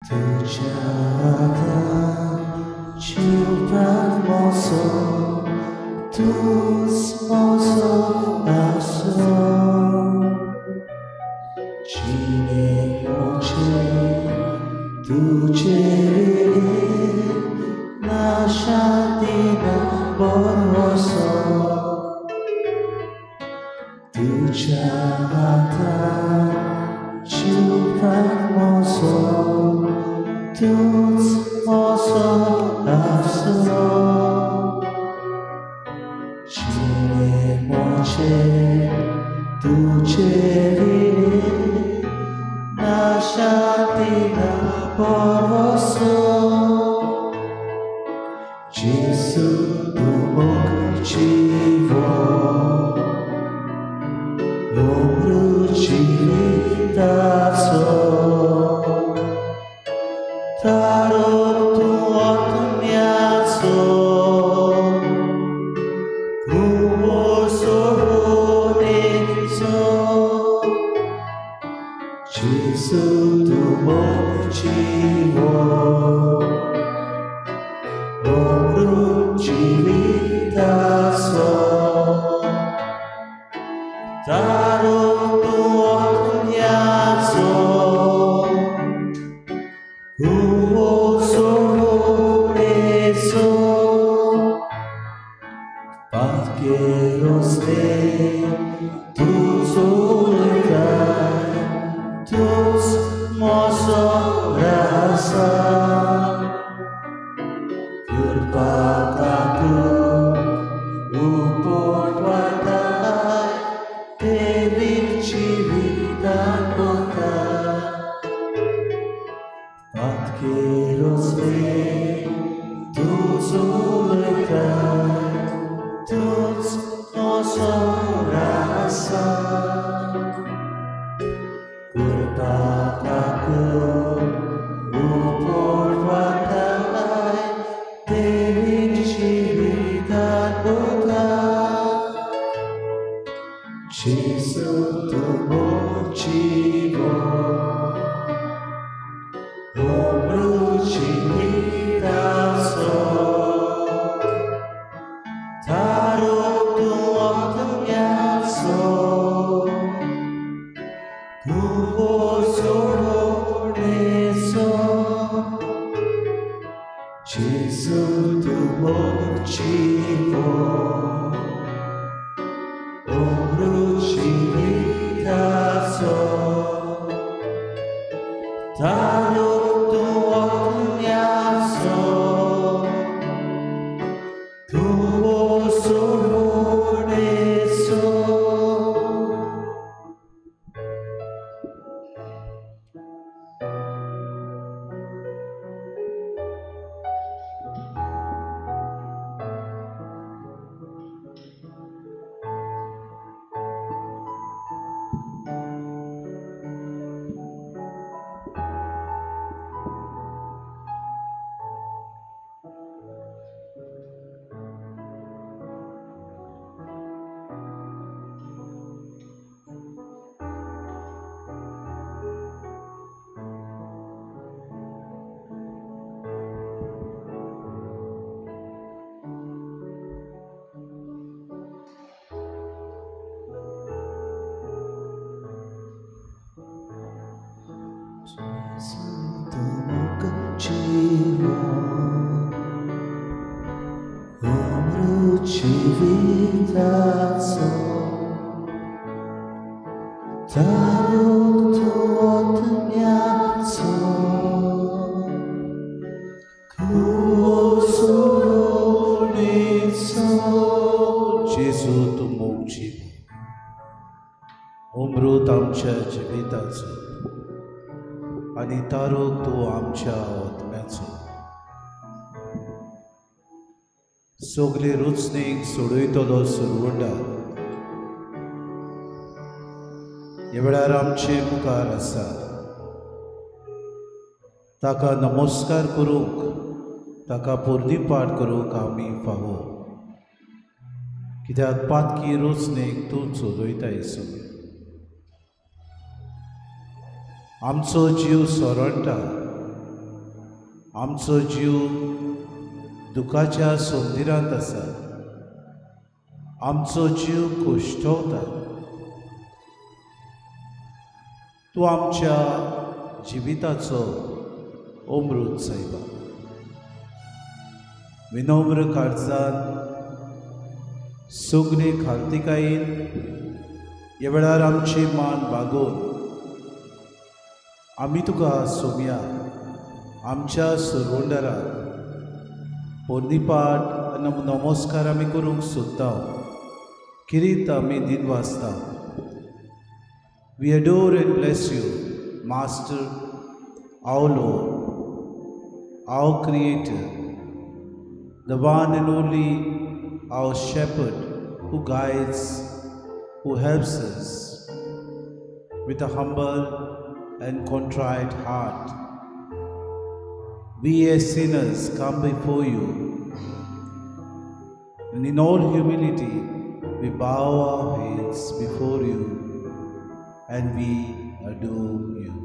Tuciata ciudat mozo, tus mozo aso, cine moce, tucere, nasciatina borroso, tuciata ciudat mozo, tus mozo aso, cine moce, tucere, nasciatina borroso, Gesù tu mokcivo, lumrucivitaso, tarot tu otmiaso, kumosoneso, Gesù tu mokcivo, lumrucivitaso, tarot tu otmiaso, kumosoneso, Patkeros te, tu soletai, tus mozo rasa, Kurpataku, upor wadai, tevik civitan kota, Patkeros te, tu soletai, tus mozo rasa, Kurpataku, upor wadai, tevik civitan kota, Gesù tu mokcivo, lumrucivitaso, tarot tu otmiaso, kumosoneso, Gesù tu mokcivo, lumrucivitaso, tarot tu otmiaso, kumosoneso. Gesù tu mokcivo, lumrucivitaso, tarot tu otmiaso, kumosoneso, Gesù tu mokcivo, umrut आमच्या जिविताचो आनी तारोक तूं आमच्या आत्म्याचो, सगळे रुचणेक सोडयतलो सुरवंडार, ह्या वेळार आमचे मुखार आसा, ताका नमस्कार करूंक, ताका पोरणी पाठ करूंक आमी फावो, कित्याक पातकी रुचणेक तूं सोदयता येसू. आमचो जीव सोरंटा आमचो जीव दुखाच्या सोंदिरांत आसा, आमचो जीव कुश्ठवता। तूं आमच्या जिविताचो अमृत सायबा। विनम्र काळजान सगळे खालतिकायेन ह्या वेळार आमची मान बागोवन आमी तुका सोमया आमच्या सुरवंडराक पोरनीपाट आनी नमस्कार आमी करूंक सोदता। किरीत आमी दिनवासता। We adore and bless you, Master, our Lord, our Creator, the one and only our Shepherd who guides, who helps us with a humble and contrite heart. We as sinners come before you, and in all humility we bow our heads before you and we adore you.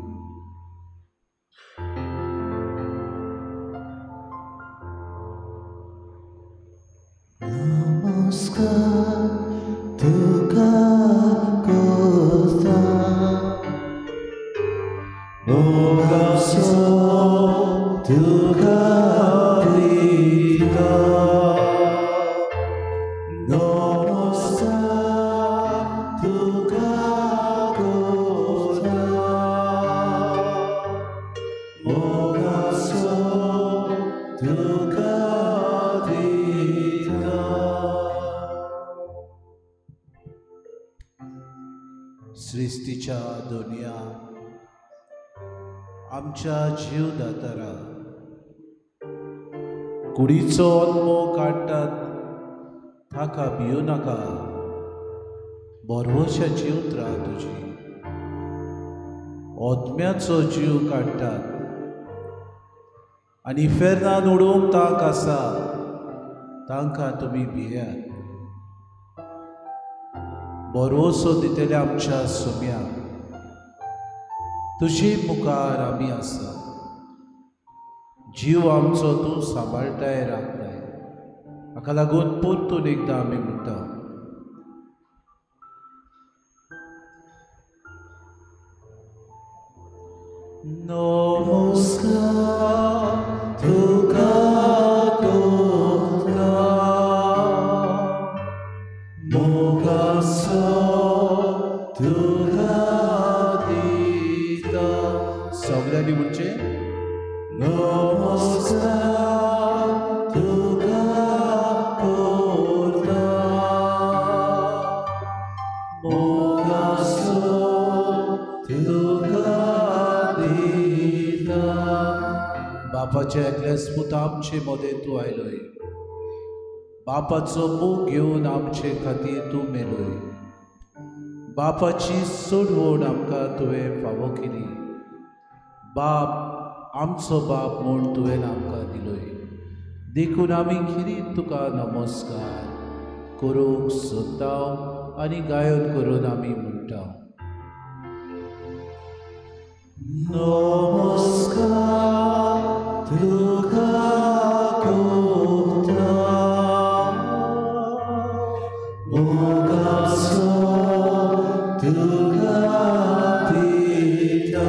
Namaskar tuka kosa, mogaso tuka rita. Namaskar tuka kosa, mogaso tuka rita. सृष्टीच्या Doniya आमच्या जीवदातारा कुडीचो Olmo काडटात ताका भियो नाका। बरवशाची उतरां तुजी ओतम्याचो जीव काडटात आनी फेर्नान उडोवंक ताक आसा तांकां तुमी भियात। बरोसो दितले आमच्या सोम्या तुजी मुखार आमी आसा। जीव आमचो तूं सांबाळटाय राखताय, हाका लागून परतून एकदां आमी म्हणटा नमस्कार तुका कोसा, मोगासो तुका दिता। सगळ्यांनी म्हणचे नमस्कार तुका कोसा, मोगासो तुका दिता। बापाच्या एकल्या स्पुता आमचे मदें तूं आयलोय, बापाचो मोग घेवन आमचे खातीर तूं मेलोय। बापाची सोडवण आमकां तुवें फावो केली। बाप आमचो बाप म्हूण तुवें आमकां दिलोय। देखून आमी खिरीत तुका नमस्कार करूंक सोदता आनी गायन करून आमी म्हणटा नमस्कार तुका कोसा, मोगासो तुका दिता।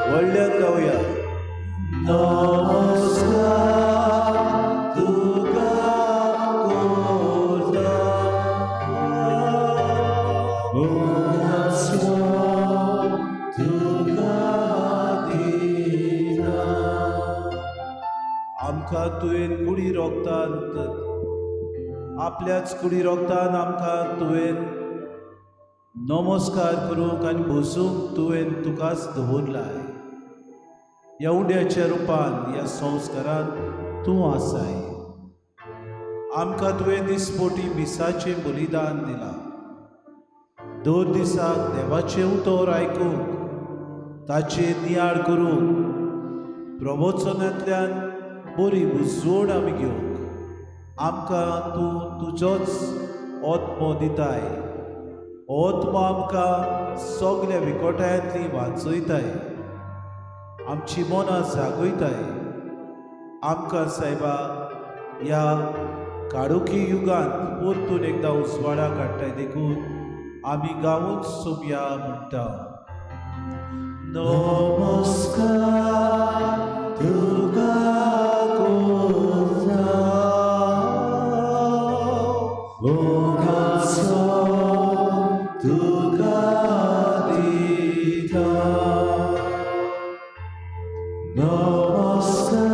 व्हडल्यान गावया नमस्कार तुका कोसा, मोगासो तुका दिता। आमकां तुवें कुडी रोगतान आपल्याच कुडी रोगतान आमकां तुवें नमस्कार करूंक आनी बसूंक तुवें तुकाच दवरलाय। ह्या उड्याच्या रुपान ह्या संस्कारान तूं आसाय। आमकां तुवें दिसपोटी मिसाचें बलिदान दिलां। दर दिसाक देवाचें उतर आयकूंक ताचेर नियाळ करूंक प्रवचनांतल्यान बरी बुजवण आमी घेवंक आमकां तूं तुजोच ओत्मो दिताय। ओत्मो आमकां सगळ्या विकोटायांतली वाचयताय, आमची मनां जागयताय आमकां सायबा ह्या काळोखी युगांत परतून एकदा उजवाडाक हाडटाय देखून आमी गावून सोबया म्हणटा नमस्कार तुका करता भोगाचो तुका दिता नमस्कार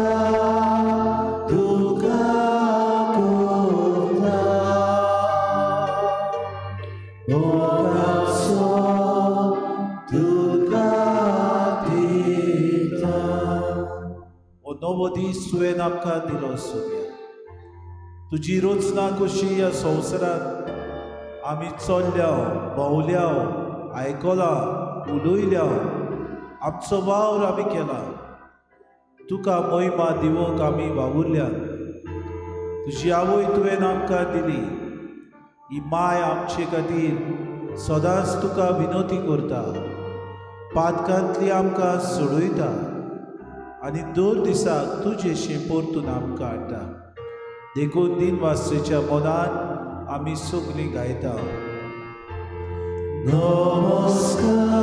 तुका करता भोगाचो तुका दिता हो नवो दीस तुवें आमकां दिलो सोबया तुजी रोचना कशी ह्या संवसारांत आमी चल्ल्या भोंवल्या आयकलां उलयल्या आमचो वावर आमी केला तुका महिमा दिवंक आमी वावुरल्या तुजी आवय तुवें आमकां दिली ही माय आमचे खातीर सदांच तुका विनोती करता पातकांतली आमकां सोडयता आनी दर दिसाक तुजेशें परतून आमकां हाडटा देखून दिनवासेच्या मोनान आमी सगळीं गायता नमस्कार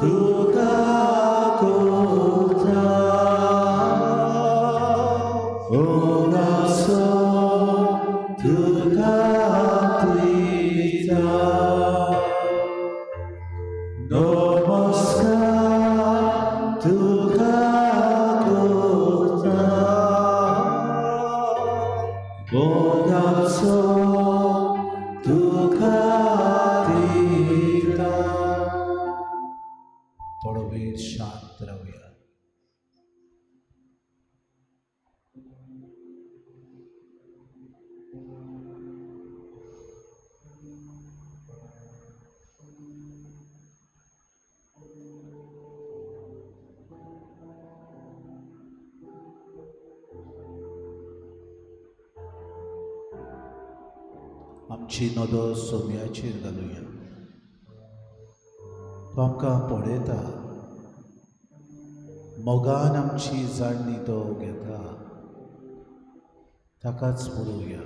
तुका करता भोगाचो तुका दिता नमस्कार तुका करता भोगाचो तुका दिता थोडो वेळ शांत रावया आमची नदर सोम्याचेर घालुया तो आमकां पळयता मोगान आमची जाणणी तो घेता ताकाच पळोवया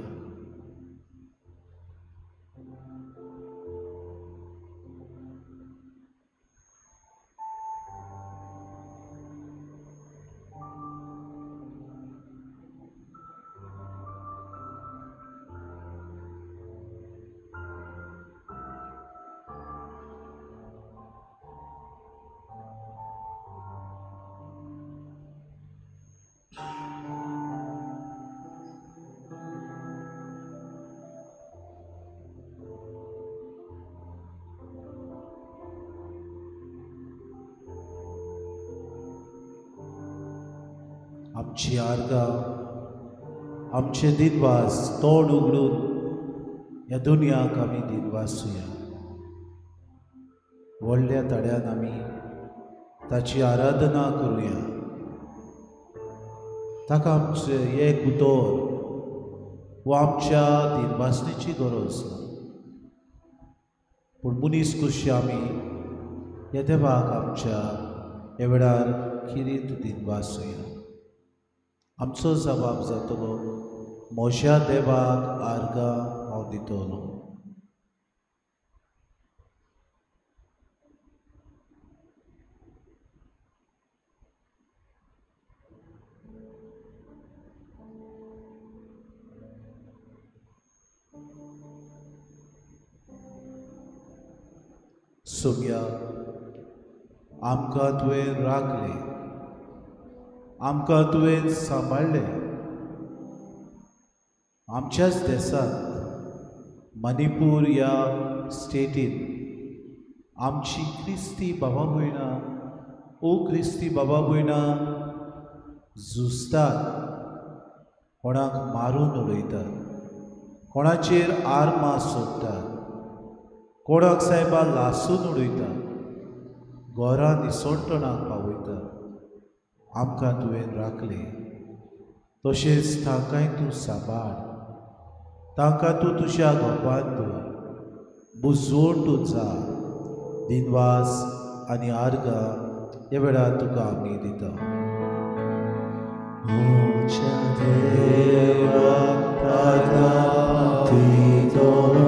आमची आर्गां आमचे दिनवास तोंड उगडून ह्या दुनयाक आमी दिनवासुया व्हडल्या तड्यान आमी ताची आराधना करुया ताका आमचे एक उतर वो आमच्या दिनवासणेची गरज ना पूण मनीस कशी आमी ह्या देवाक आमच्या ह्या वेळार खिरीत दिनवासुया आमचो जबाब जातलो म्हज्या देवाक आर्गां हांव दितलो सोम्या आमकां तुवें राखलें आमकां तुवें सांबाळलें आमच्याच देशांत मणिपूर ह्या स्टेटीन आमची क्रिस्ती बाबा भयणां ओ क्रिस्ती बाबा भयणां झुजतात कोणाक मारून उडयतात कोणाचेर आर्मां सोडटात कोणाक सायबा लासून उडयतात घरां निसोडटणाक पावयतात आमकां तुवें राखलें तशेंच तांकांय तूं सांबाळ तांकां तूं तुज्या गोपांत दवर बुजवण तूं जा दिनवास आनी आर्गां ह्या वेळार तुका आमी दिता 모자 대와 바다 뒤도록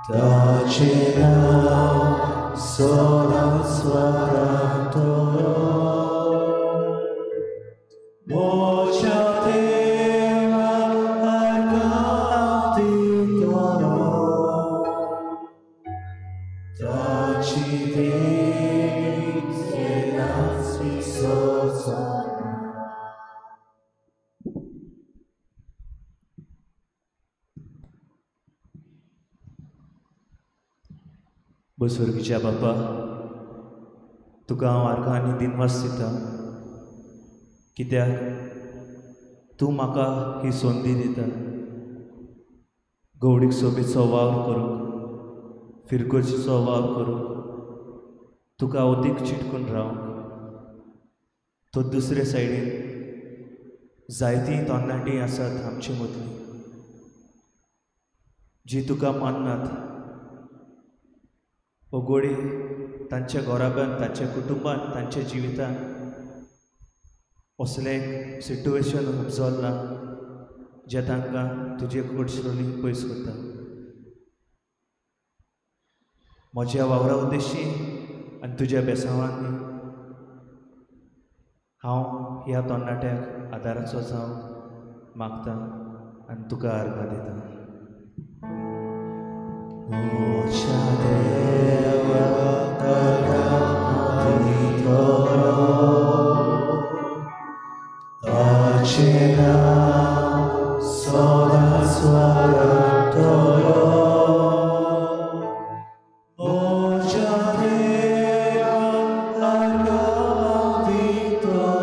다지나 소란소란도록 모자 대와 바다 뒤도록 다지니 세나 스위소서 स्वर्गीच्या बापा तुका हांव आर्गांनी दिनवास दिता कित्याक तूं म्हाका ही संदी दिता गवडीक सोबीचो वावर करूंक फिरकोचीचो वावर करूंक तुका अदीक चिटकून रावंक तो दुसरे सायडीन जायतीं तरणाटीं आसात आमचे मदलीं जीं तुका माननात हो गोडे तांच्या घोराब्यान तांच्या कुटुंबान तांच्या जिवितान असलें एक सिट्युएशन जाल्ला जे तांकां तुजे कडसुनी पयस करता म्हज्या वावरा उद्देशी आनी तुज्या बेसांवांनी हांव ह्या तरणाट्याक आदाराचो जावंक मागतां आनी तुका आर्गां दिता मोच्या देवा ताचें नांव सदां स्वर्गांतलो मोच्या देवा आर्गां दितलो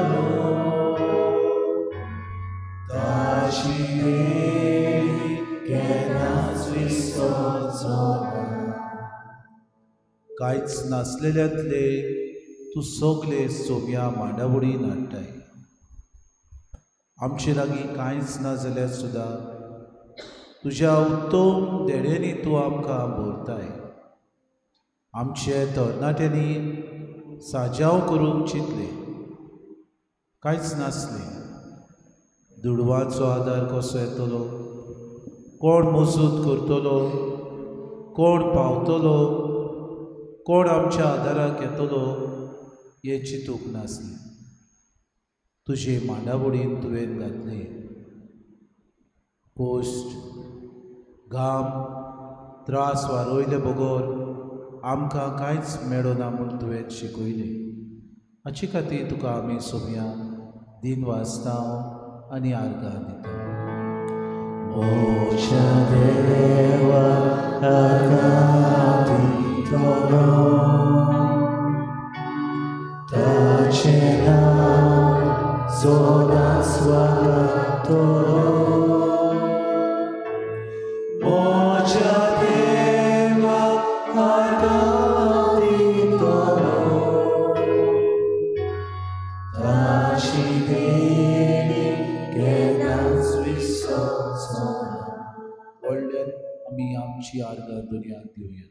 ताची देणी केन्नाच विसरचो ना कांयच नासलेल्यांतले तूं सगळे सोम्या मांडावळीन हाडटाय आमचे लागीं कांयच ना जाल्यार सुद्दां तुज्या उत्तम देणेनी तूं आमकां भरताय आमचे तरणाट्यांनी सांजाव करूंक चिंतले कांयच नासलें दुडवांचो आदार कसो येतलो कोण मजूत करतलो कोण पावतलो कोण आमच्या आदाराक येतलो हें चिंतूंक नासलें तुजे मांडावळीन तुवें घातलें पोस्ट घाम त्रास वारोयले बगोर आमकां कांयच मेळना म्हूण तुवें शिकयलें हाचे खातीर तुका आमी सोम्या दिन वाजतांव आनी आर्गां दिता मोच्या देवा आर्गां दितलो ताचें नांव सदां स्वर्गांतलो मोच्या देवा आर्गां दितलो ताची देणी केन्नाच विसरचो ना व्हडल्यान आमी आमची आर्गां दुनियाक दिवया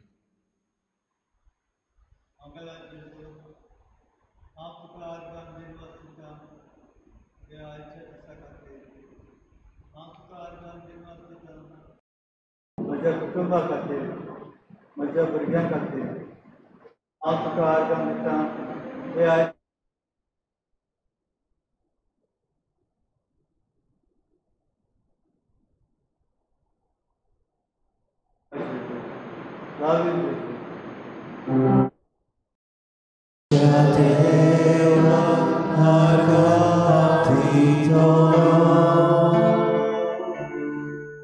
म्हज्या कुटुंबा खातीर म्हज्या भुरग्यां खातीर हांव तुका आर्गां दितां हे आयज देवा आर्गां दितलो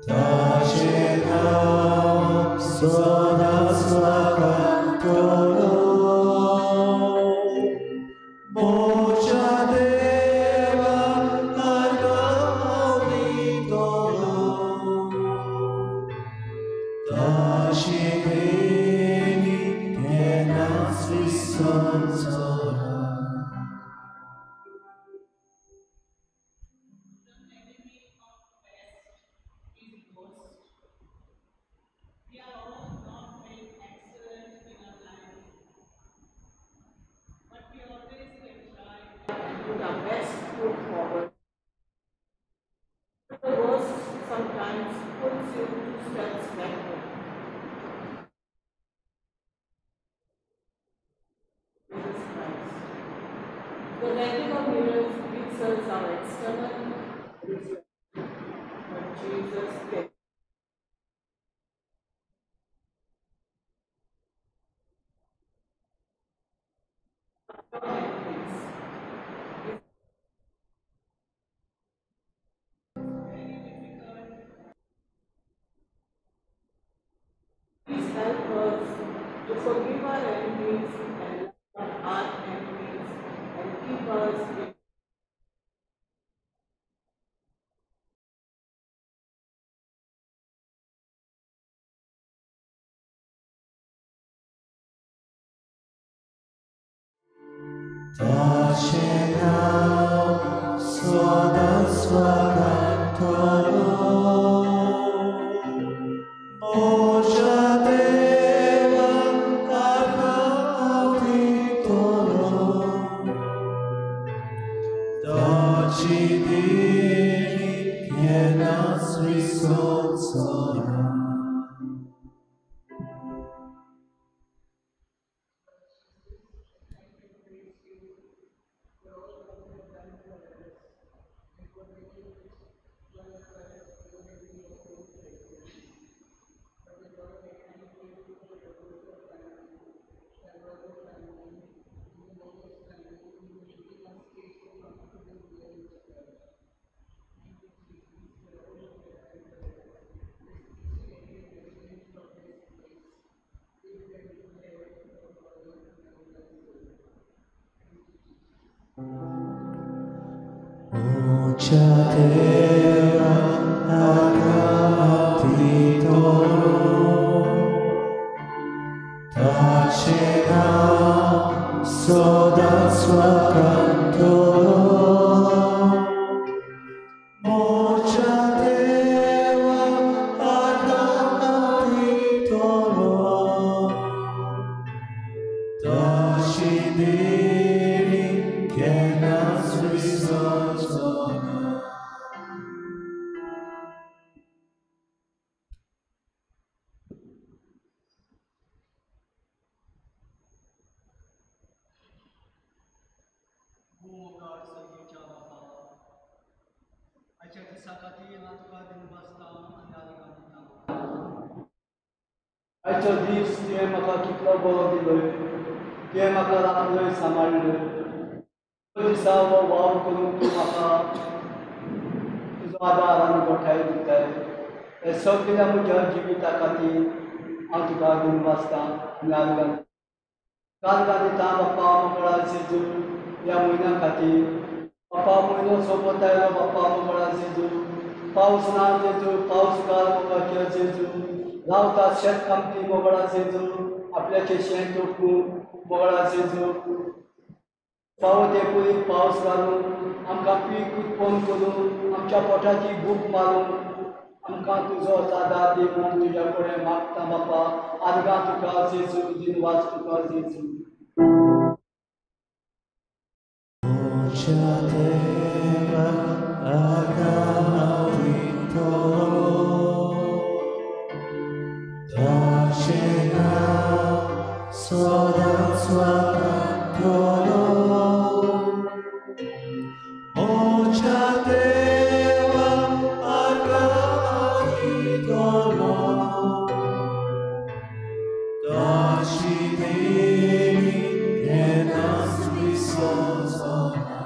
ताचें नांव सदां स्वर्गांतलो मोच्या देवा आर्गां दितलो ताची देणी केन्नाच विसरचो ना steps backward. Jesus Christ. The lighting of mirrors gives us our external reflection, but Jesus kept enemies. Please help us to forgive our enemies and love our enemies and keep us in Tacena soda swagantoro Moja deva auditoro Decideri pienas risonsora Mucha terra agapitoro Tacena soda swagantoro Mocha deva agapitoro Decideri pienas risonsora Bumgar Sahicha Bapa, Aceh Sakati Matka Din Basta Andali Ganita. आयचो दीस तुवें म्हाका कितलो बरो दिलोय तुवें म्हाका राखलोय सांबाळलोय तो दिसा हो वावर करून तूं म्हाका तुजो आदार आनी गोठाय दिताय हे सगळ्या म्हज्या जिविता खातीर हांव तुका घेवन वाचतां आनी आर्गां दिता बाप्पा मंगळा जेजू ह्या म्हयन्या खातीर बाप्पा म्हयनो सोंपत आयलो बाप्पा मंगळा जेजू पावस ना जेजू पावस घाल मोगाचो जेजू रावता शेत कामती मोगळा जेजू आपल्याचे शेत तोपून मोगळा जेजू पावो ते पयलीं पावस घालून आमकां पीक उत्पन्न करून आमच्या पोटाची भूक मारून आमकां तुजो आदार दी म्हूण तुज्या कडेन मागता बापा आर्गां तुका जेजू दिनवास तुका जेजू Mucha terra agapitoro Tacena soda swagantoro Mocha deva agapitoro Decideri pienas risonsora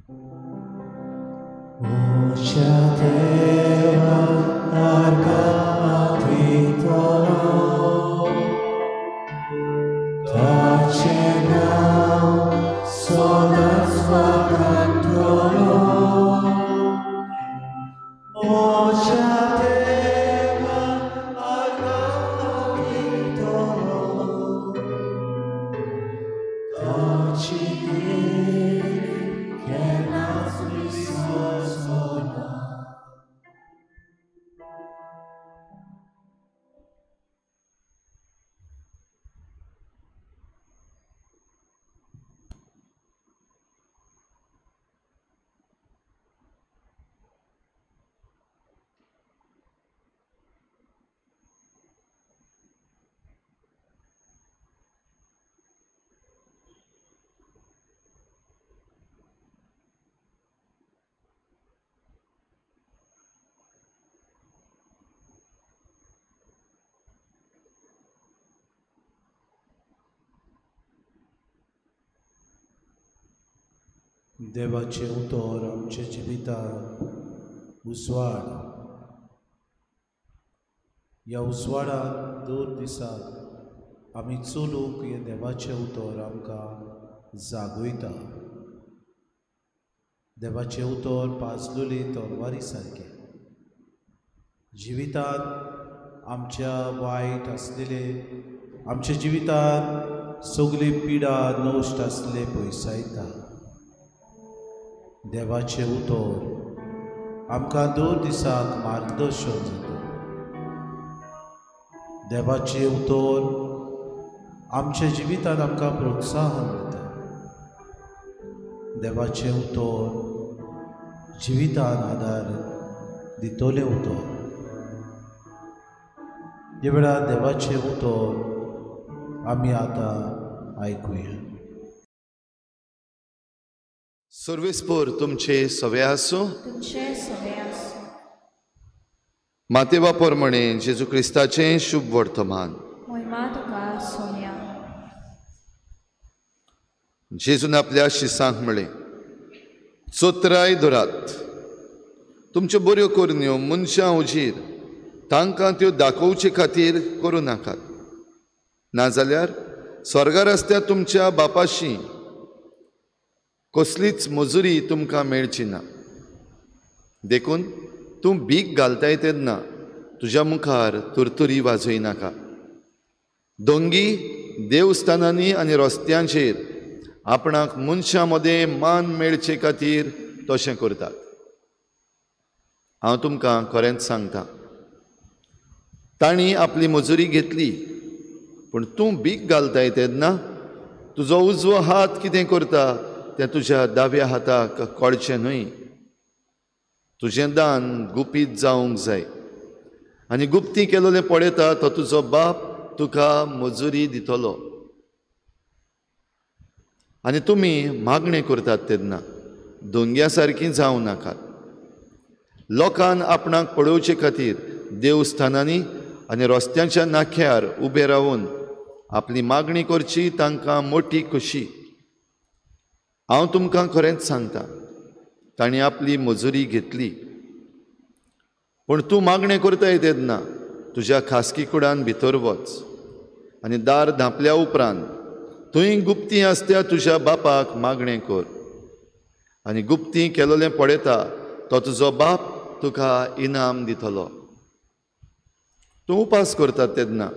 Moja Deva Argatitolo Tacenau Sodas Vacantolo Moja Deva Argatitolo Tacidi che nas misosona. देवाचे उतर आमच्या जिवितांत उसवाड. ह्या उसवाडांत दर दिसाक आमी चलूंक हे देवाचे उतर आमकां जागयता. देवाचे उतर पाजलेली तलवारी सारकें. जिवितांत आमच्या वायट आसलेले, आमच्या जिवितांत सगली पिडा नश्ट आसले पयसायता. देवाचे उतर आमकां दर दिसाक मार्गदर्शन जाता. देवाचे उतर आमच्या जिवितांत आमकां प्रोत्साहन दिता. देवाचे उतर जिवितांत आदार दितोलें उतर. ह्या वेळार देवाचे उतर आमी आतां आयकुया. सर्वेस्पोर तुमचे सवे आसूं. तुमचे सवे आसूं. मातेवा प्रमाणे जेजू क्रिस्ताचें शुभ वर्तमान. महिमा तुका सोम्या. जेजून आपल्या शिसांक म्हळें, चोत्राय धरात. तुमच्यो बऱ्यो करण्यो मनशां उजीर तांकां त्यो दाखोवचे खातीर करूं नाकात. नाजाल्यार स्वर्गार आसत्या तुमच्या बापाशी कसलीच मजुरी तुमकां मेळची ना. देखून तूं भीक घालताय तेन्ना तुज्या मुखार तुरतुरी वाजयनाका. दोंगी देवस्थानांनी आनी रस्त्यांचेर आपणाक मनशां मदें मान मेळचे खातीर तशें करतात. हांव तुमकां खरेंच सांगतां, तांणी आपली मजुरी घेतली, पूण तूं भीक घालताय तेन्ना तुजो उजवो हात कितें करता तें तुज्या दाव्या हाताक कळचें न्हय. तुजें दान गुपीत जावंक जाय, आनी गुप्ती केलोलें पळयता तो तुजो बाप तुका मजुरी दितलो. आनी तुमी मागणें करतात तेन्ना दोंग्या सारकीं जावं नाकात. लोकांक आपणाक पळोवचे खातीर देवस्थानांनी आनी रस्त्यांच्या नाख्यार उबे रावून आपली मागणी करची तांकां मोठी खोशी. हांव तुमकां खरेंच सांगतां, तांणी आपली मजुरी घेतली. पूण तूं मागणें करताय तेन्ना तुज्या खासगी कुडान भितर वच, आनी दार धांपल्या उपरांत थंय गुप्ती आसत्या तुज्या बापाक मागणें कर. आनी गुप्ती केलोलें पळयता तो तुजो बाप तुका इनाम दितलो. तूं उपास करतात तेन्ना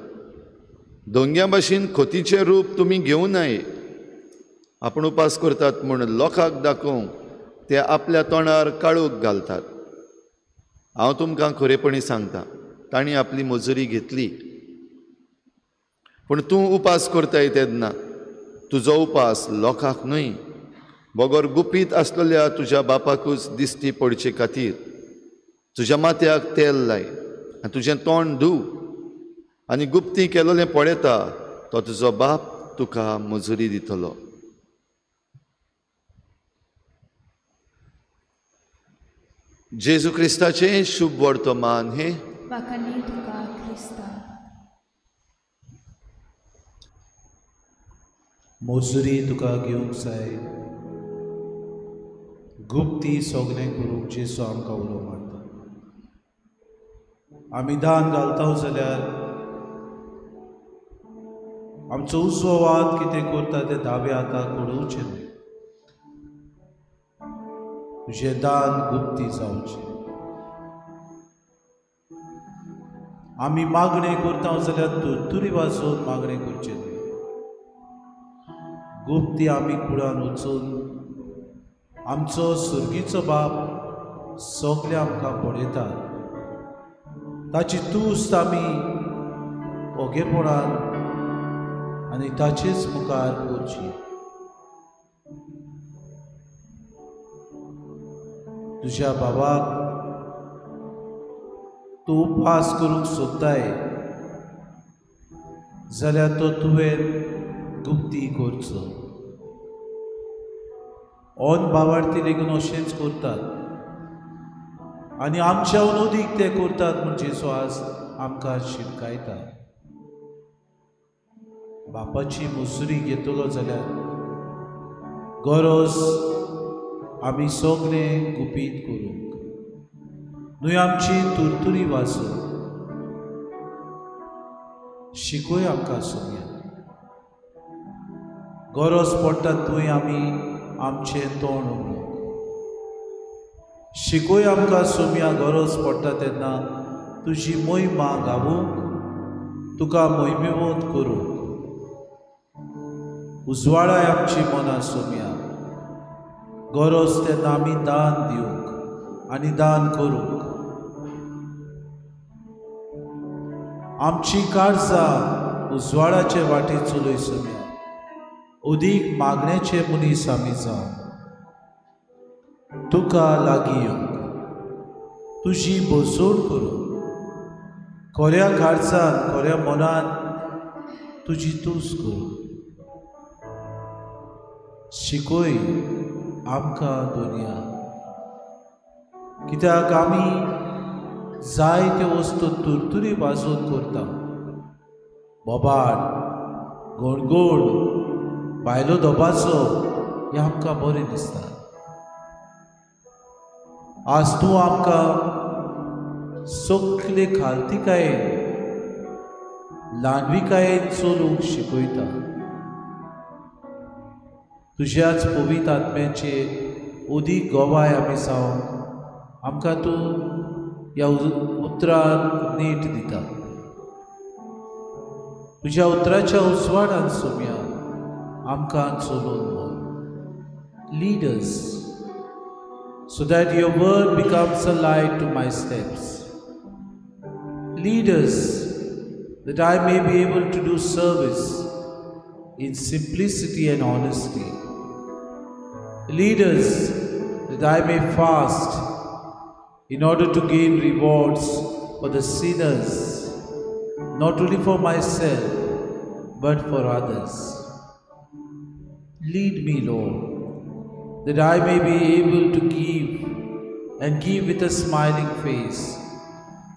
दोंग्या भाशेन खोतीचें रूप तुमी घेवं नये. आपूण उपास करतात म्हूण लोकांक दाखोवंक ते आपल्या तोंडार काळोख घालतात. हांव तुमकां खरेपणी सांगतां, तांणी आपली मजुरी घेतली. पूण तूं उपास करताय तेन्ना तुजो उपास लोकांक न्हय, बगर गुपीत आसलेल्या तुज्या बापाकूच दिश्टी पडचे खातीर तुज्या माथ्याक तेल लाय आनी तुजें तोंड धुव. आनी गुप्ती केलोलें पळयता तो तुजो बाप तुका मजुरी दितलो. जेजू क्रिस्ताचें शुभ वर्तमान हे. वाखाणी तुका क्रिस्ता. मजुरी तुका घेवंक जाय. गुप्ती सगळें करूंक जेसू आमकां उलो मारता. आमी दान घालता जाल्यार आमचो उजवो वाद कितें करता तें दावे हाताक उडोवचें न्हय. तुजें दान गुप्ती जावचें. आमी मागणें करता जाल्यार तुरी वाजोवन मागणें करचें न्हय. गुप्ती आमी कुळान वचून आमचो सुर्गीचो बाप सगळें आमकां पळयता. ताची तुस्त आमी ओगेपणान आनी ताचेच मुखार करची. तुज्या बाबाक तूं उपास करूंक सोदताय जाल्यार तो तुवें गुप्ती करचो. ओन बाबार्थी लेगून अशेंच करतात आनी आमच्याहून अदीक ते करतात म्हूण जेसू आज आमकां शिटकायता. बापाची मुसरी घेतलो जाल्यार गरज आमी सगळें गुपीत करूंक न्हय आमची तुरतुरी वाजोवंक. शिकोय आमकां सोम्या. गरज पडटा थंय आमी आमचें तोंड उगडूंक. शिकोय आमकां सोम्या गरज पडटा तेन्ना तुजी मोहिमा गावूंक तुका मोहिमेवंत करूंक. उजवाडाय आमची मनां सोम्या. गरज तेन्ना आमी दान दिवंक आनी दान करूंक. आमची काळजां उजवाडाचे वाटे चलय सोम्या. अदीक मागण्याचे मनीस आमी जावं. तुका लागीं येवंक तुजी बसवण करूंक खऱ्या काळजान खऱ्या मनान तुजी तूस करूंक. शिकोय आमकां दुनिया. कित्याक आमी जायत्यो वस्तू तुरतुरी वाजोवन करता. बोबाड गोडगोड भायलो दोबाचो हें आमकां बरें दिसता. आज तूं आमकां सगळे खालतीकायेन ल्हानविकायेन चलूंक शिकयता. तुज्याच पवित्र आत्म्याचे उदीक गोवाय आमी जावं आमकां तूं ह्या उतरान नीट दिता. तुज्या उतराच्या उजवाडान सोम्या आमकां चलोवन व्हर. Lead us so that your word becomes a light to my steps. Lead us that I may be able to do service in simplicity and honesty. Lead us that I may fast in order to gain rewards for the sinners, not only for myself but for others. Lead me, Lord, that I may be able to give and give with a smiling face,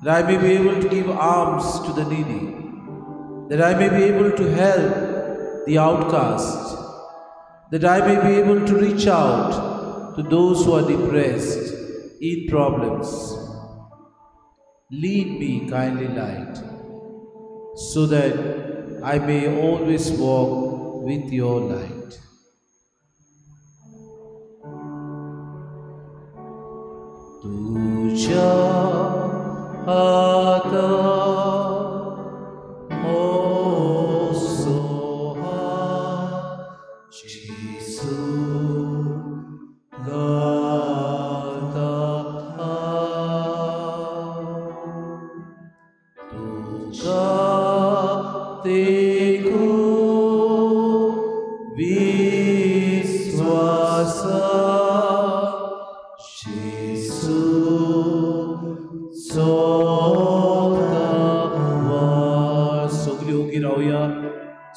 that I may be able to give alms to the needy, that I may be able to help the outcast, that I may be able to reach out to those who are depressed, in problems. Lead me, kindly light, so that I may always walk with your light. तुझ्या हातात हो सोहा जेसू गाता. तुझा देखो विश्वास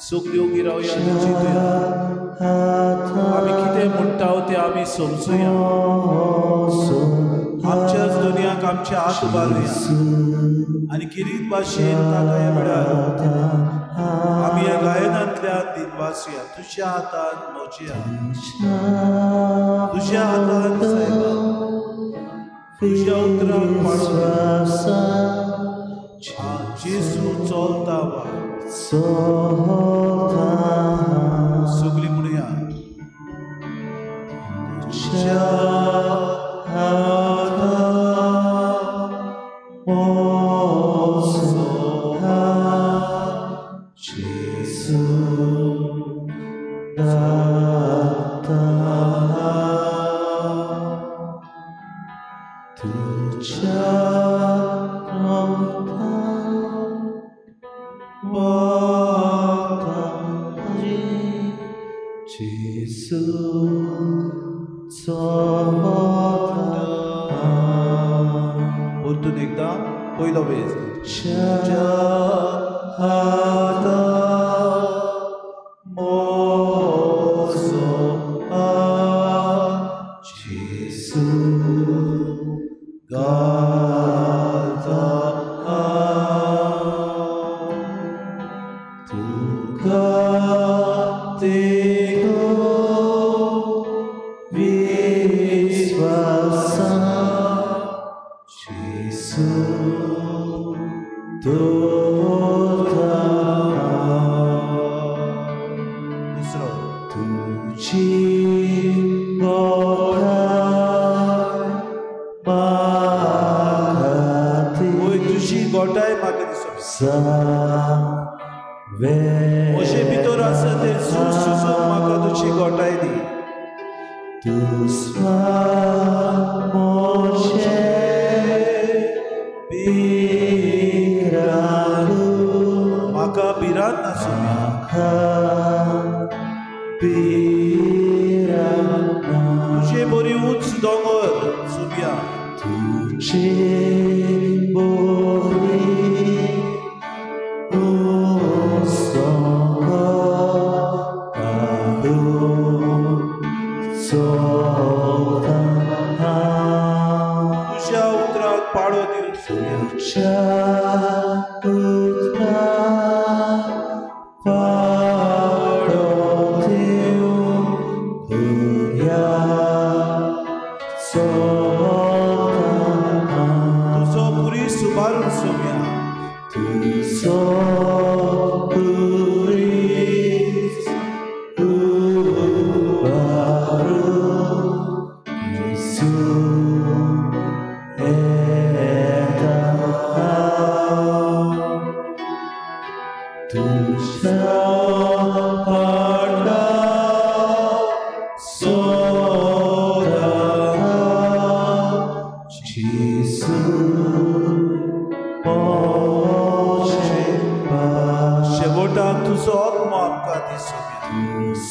सगळी उगी रावया आनी चिंतुया. आमी कितें म्हणटा ते आमी समजुया. आमच्याच दुनियाक आमचे हात उबारुया आनी गिरीत भाशेन ताका ह्या वेळार आमी ह्या गायनांतल्यान दिनवासुया. तुज्या हातान म्हज्या तुज्या हातान तुझ्या उतराक जेसू चलता वा सगळी म्हणूया परतून एकदा पहिलो वेज गोटाय म्हाका दिसता अशें भितर आसा ते सुसून म्हाका तुजी गोटाय दी म्हाका भिरांत नासू तुजे बरी उंच दोंगर सुम्या तुझ्या उतराक पाळो दिवन तुजो पुरी सुबारून सोम्या शेवटाक तुजो आत्मा आमकां दी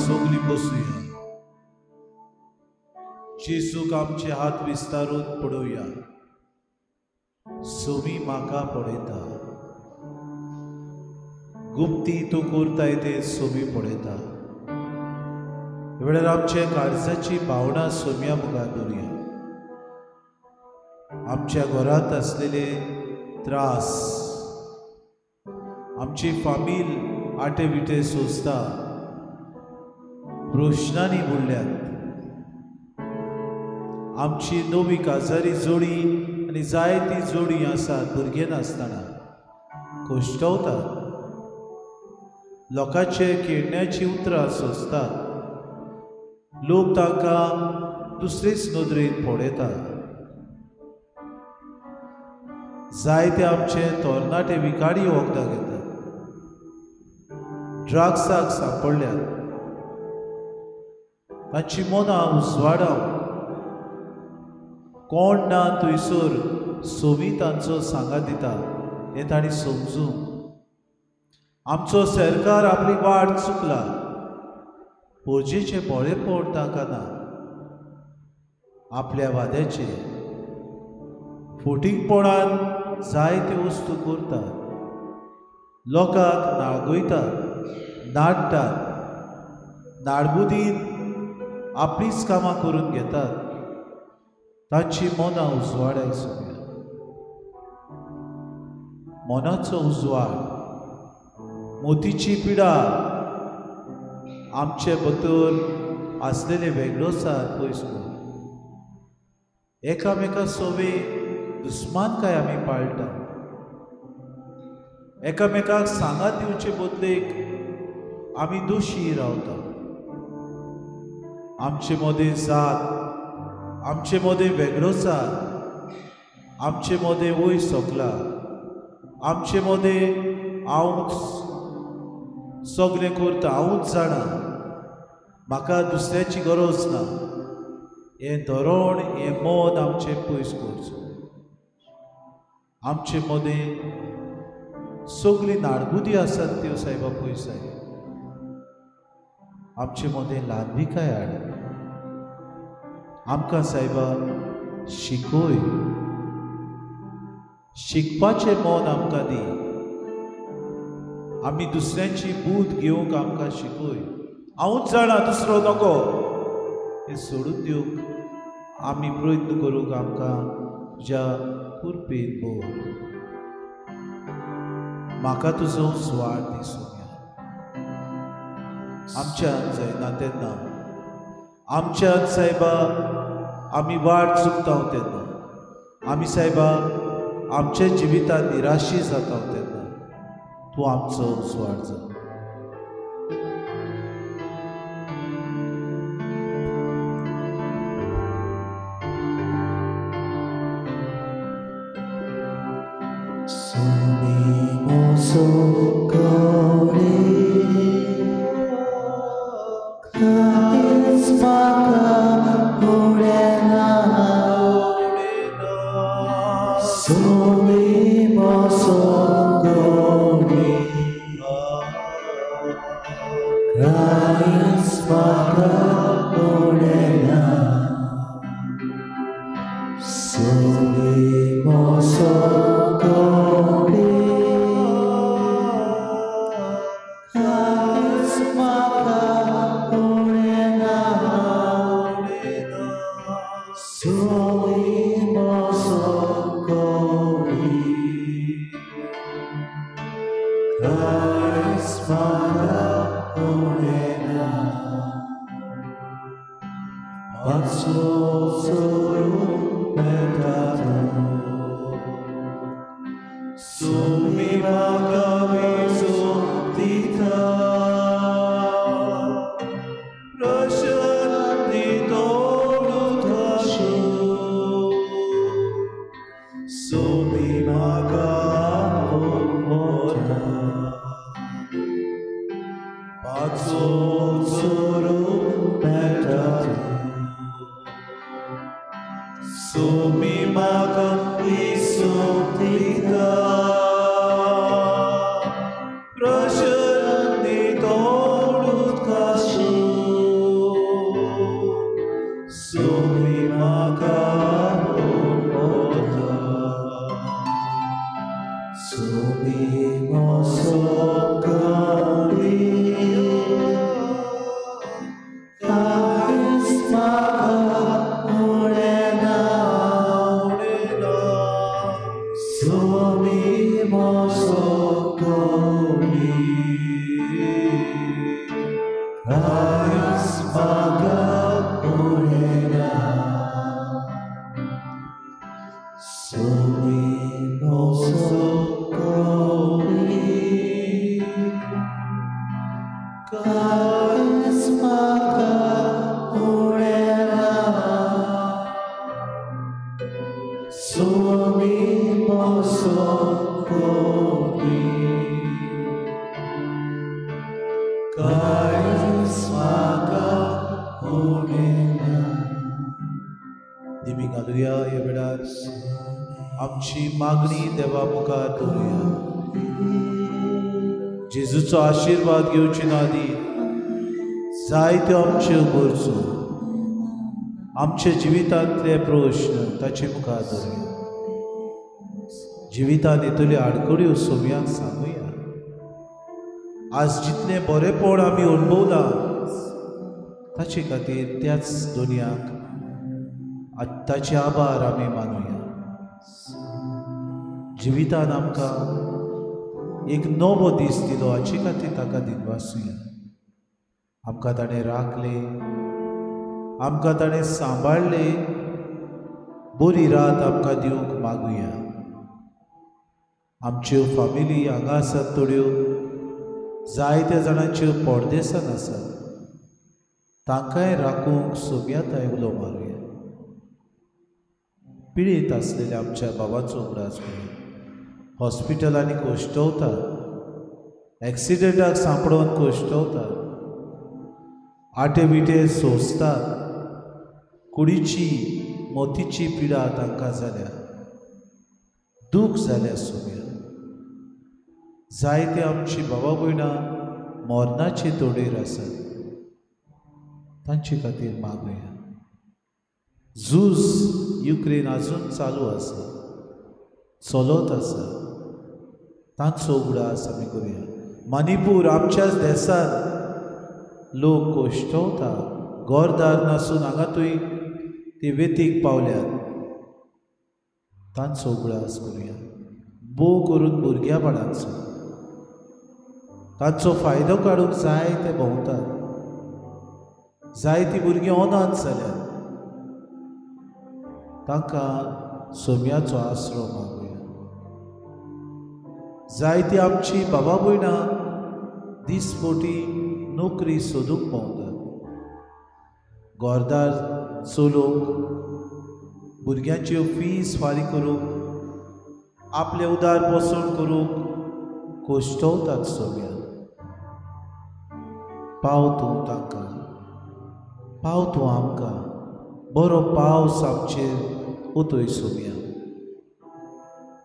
सगळीं बसूया जेसूक आमचे हात विस्तारून पळोवया सोमी म्हाका पळयता गुप्ती तूं करताय ते सोमी पळयता वेळार आमचे काळजाची भावना सोम्या मुखार दवरया आमच्या घरांत असलेले त्रास आमची फामील आटे विटे सोंसता रोशनांनी बुडल्यात आमची नवी काजारी जोडी आनी जायती जोडी आसात भुरगे नासतना कोश्टवतात लोकांचे खेळण्याची उतरां सोंसतात लोक तांकां दुसरेच नदरेन पळयतात जायते आमचे तरणाटे विकाडी वखदां घेतात ड्रग्साक सांपडल्यात तांची मनां उजवाडाव कोण ना थंयसर सोमी तांचो सांगात दिता हें तांणी समजूंक आमचो सरकार आपली वाट चुकला पोरजेचे पळयपण तांकां ना आपल्या वाद्याचे फुटींगपणान जायते वस्तू करतात, लोकांक नाळगयतात, नाडटात, नाडबुदीन आपलीच कामां करून घेतात, तांची मनां उजवाडाय सोम्या. मनाचो उजवाड, मोतीची पिडा, आमचे भितर आसलेले वेगळोसार पयस कर. एकामेका सोवे दुस्मानकाय आमी पाळटा. एकामेकाक सांगात दिवचे बदलेक आमी दोशी रावता. आमचे मदें जात, आमचे मदें वेगळोसार, आमचे मदें वय सोकला, आमचे मदें हांवूच सगळें करता, हांवूच जाणा, म्हाका दुसऱ्याची गरज ना, हें धोरण, हें मन आमचें पयस करचो. आमचे मदें सगळी नाडबुदी आसात त्यो सायबा पयस जाय. आमचे मदें ल्हानविकाय हाड. आमकां सायबा शिकय, शिकपाचें मन आमकां दी. आमी दुसऱ्यांची बूद घेवंक आमकां शिकय. हांवूच जाणा, दुसरो नको, हें सोडून दिवंक आमी प्रयत्न करूंक आमकां तुज्या कुरपेन भोव. म्हाका तुजो सुवार दी सोम्या. आमच्यान जायना तेन्ना, आमच्यान सायबा आमी वाट चुकता तेन्ना, आमी सायबा आमच्या जिवितांत निराशी जाता तेन्ना तूं आमचो उजवाड जा. दिमी घालुया ह्या वेळार आमची मागणी देवा मुखार दवरुया. जेजूचो आशीर्वाद घेवचे नादी जायत्यो आमच्यो गरजो आमच्या जिवितांतले प्रश्न ताचे मुखार दवरुया. जिवितांत येतल्यो आडखड्यो सोम्याक सांगुया. आज जितले बरेपण आमी अणभवला ताचे खातीर त्याच दुनयाक ताचे आभार आमी मानूया. जिवितांत आमकां एक नवो दीस दिलो हाचे खातीर ताका दिनवासूया. आमकां ताणें राखले, आमकां ताणें सांबाळले, बरी रात आमकां दिवंक मागुया. आमच्यो फामिली हांगा आसात थोड्यो जायत्या जाणांच्यो परदेसांत आसात. तांकांय राखूंक सोम्याताय उलो मारुया. पिडेत आसलेल्या आमच्या बाबाचो उगडास करूया. हॉस्पिटलांनी कोश्टवतात, एक्सिडेंटाक सांपडोवन कोश्टवतात, आटे बिटे सोंसतात, कुडीची मोतीची पिडा तांकां जाल्या, दूख जाल्या सोम्या. जायते आमची बाबा भयणां मरणाचे तोडेर आसात. तांचे खातीर मागुया. झूज युक्रेन आजून चालू आसा, चलत आसा. तांचो उगडास आमी करुया. मणिपूर आमच्याच देशांत लोक कोश्टवता, घरदार नासून हांगा थंय ते वेतीक पावल्यात. तांचो उगडास करुया. भोव करून भुरग्या बाळांचो तांचो फायदो काडूंक जाय ते भोंवतात. जायतीं भुरगीं अनाथ जाल्यात. तांकां सोम्याचो आसरो मागुया. जायतीं आमची बाबा भयणां दिसपोटी नोकरी सोदूंक भोंवतात. घरदार चलोवंक, भुरग्यांच्यो फीज फारीक करूंक, आपले उदार पोसण करूंक कोश्टवतात सोम्या. पाव तूं तांकां, पाव तूं आमकां. बरो पावस आमचेर ओतय सोम्या.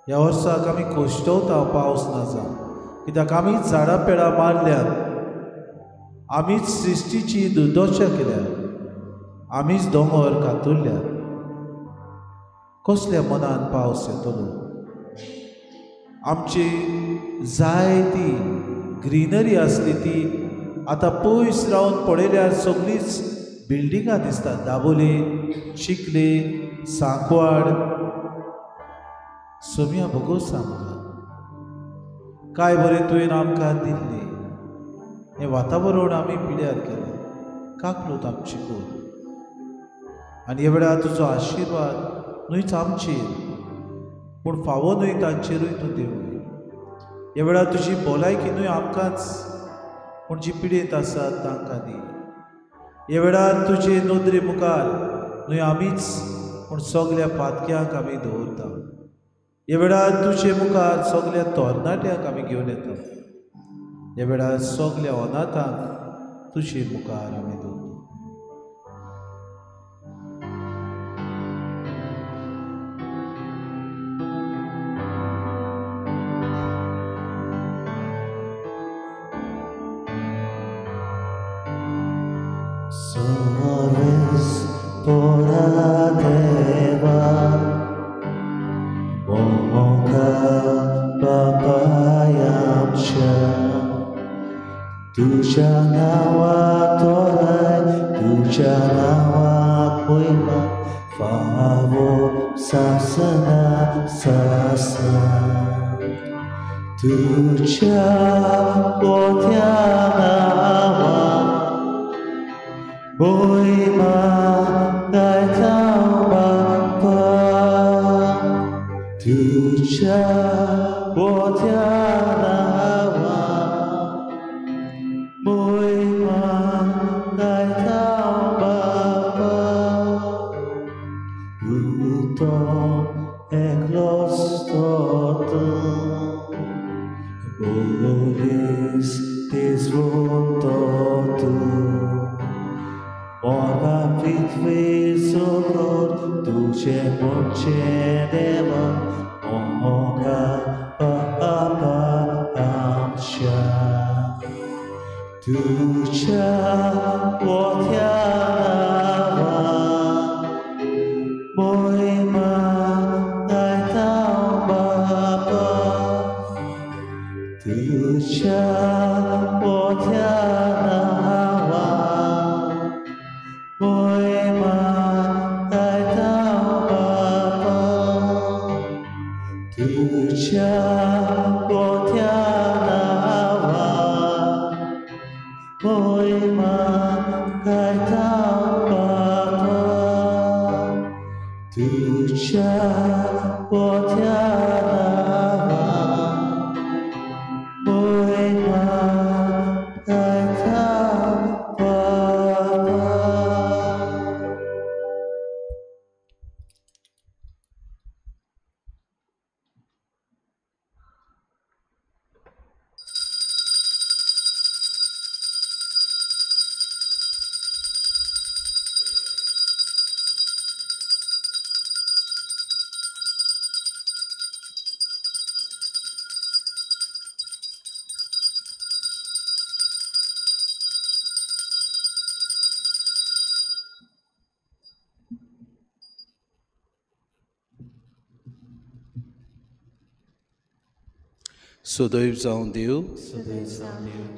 ह्या वर्साक आमी कोश्टवता पावस ना जावन, कित्याक आमीच झाडां पेडां मारल्यात, आमीच सृश्टीची दुर्दशा केल्या, आमीच दोंगर कातुरल्यात. कसल्या मनान पावस येतलो? आमची जायती ग्रीनरी आसली ती आतां पयस रावन पळयल्यार सगळीच बिल्डिंगां दिसतात. दाबोले, चिखले, सांकवाड. सोम्या भोगोस आमकां काय बरें तुवें आमकां दिल्लें. हें वातावरण आमी पिड्यार केलें. काकलूत आमची कर. आनी ह्या वेळार तुजो आशिर्वाद न्हयच आमचेर पूण फावो न्हय तांचेरूय तूं देवय. ह्या वेळार तुजी भलायकी न्हय आमकांच पूण जी पिडेत आसात तांकां दी. ह्या वेळार तुजे नदरे मुखार न्हय आमीच पूण सगल्या पातक्यांक आमी दवरता. ह्या वेळार तुजे मुखार सगल्या तरणाट्यांक आमी घेवन येता. ह्या वेळार सगल्या अनाथांक तुजे मुखार आमी दवरता. तुझ्या नावात ओराय, तुझ्या नावाक पयमा फावो सासना सासना. तुझ्या पोत्या नावाक पयमा गायता बाप्पा. तुझ्या पोत्या तुझ्या पोत्या नावाक तुझ्या पोथ्या नावा मोहिमा गायता पावा तुझ्या पोथ्या नावा मोहिमा गायता पावा. सदैव जावं देव,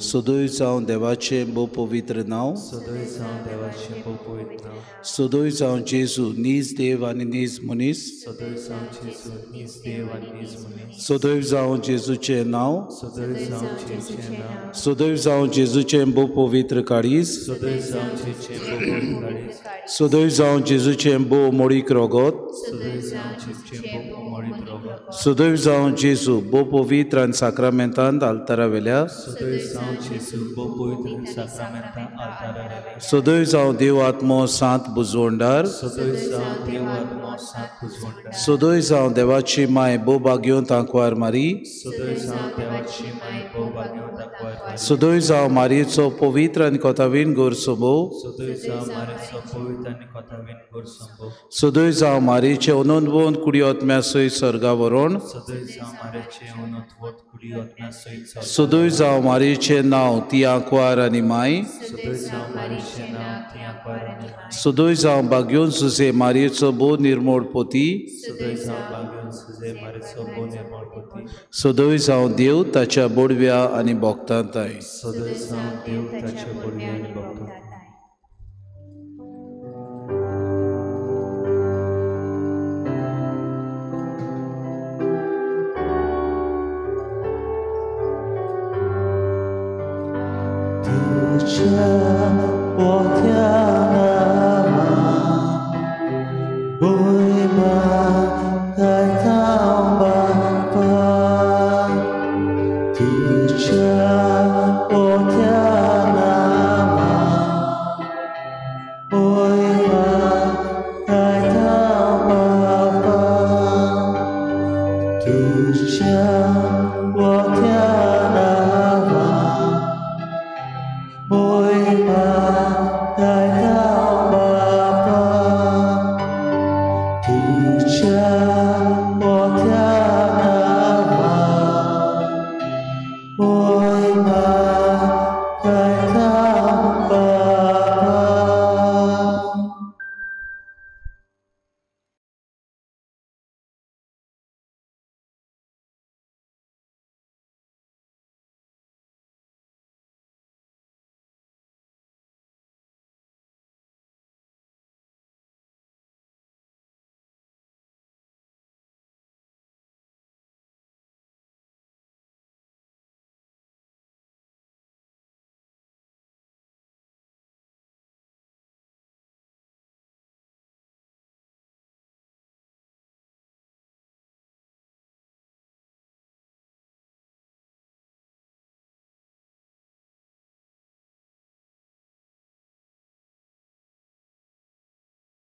सदैव जावं देवाचें भोव पवित्र नांव, सदैव जावं देवाचें भोव पवित्र नांव, सदैव जावं जेजू नीज देव आनी नीज मनीस, सदैव जावं जेजू नीज देव आनी नीज मनीस, सदैव जावं जेजूचें नांव, सदैव जावं जेजूचें नांव, सदैव जावं जेजूचें भोव पवित्र काळीज, सदैव जावं जेजूचें भोव पवित्र काळीज, सदैव जावं जेजूचें भोव मोडीक रोगोत, सदैव जावं जेजूचें भोव मोडीक रोगोत, सदैव जावं जेजू भोव पवित्र आनी साक्रामेंतांत आल्तारा वेल्या, सदैव जावं जेजू भोव पवित्र साक्रामेंतां आल्तारा वेल्या, सदैव जावं देव आत्मो सांत बुजवणदार, सदैव जावं देव आत्मो सांत बुजवणदार, सदैव जावं देवाची माय भोव भाग्यवंत आंकवार मारी, सदैव जावं देवाची माय भोव भाग्यवंत आंकवार मारी, सदैव जावं मारयेचो पवित्र आनी कोतावीन गोर सोबो, सदैव जावं मारयेचो पवित्र आनी कोतावीन गोर सोबो, सदैव जावं मारयेचे अनंतवंत कुडी आत्म्या सयत स्वर्गा व्हरोन, सदैव जावं मारयेचें अनंतवंत कुडी आत्म्या सयत स्वर्गा, सदैव जावं मारयेचें नांव ती आंकवार आनी माय, सदैव जावं मारयेचें नांव ती आंकवार आनी माय, सदैव जावं भाग्यवंत सुजे मारयेचो भोव निर्मळ पोती, सदैव जावं भाग्यवंत सुजे मारयेचो भोव निर्मळ पोती, सदैव जावं देव ताच्या बोडव्या आनी भोगतांताय. सदैव जावं देव ताच्या बोडव्या आनी भोगतांताय.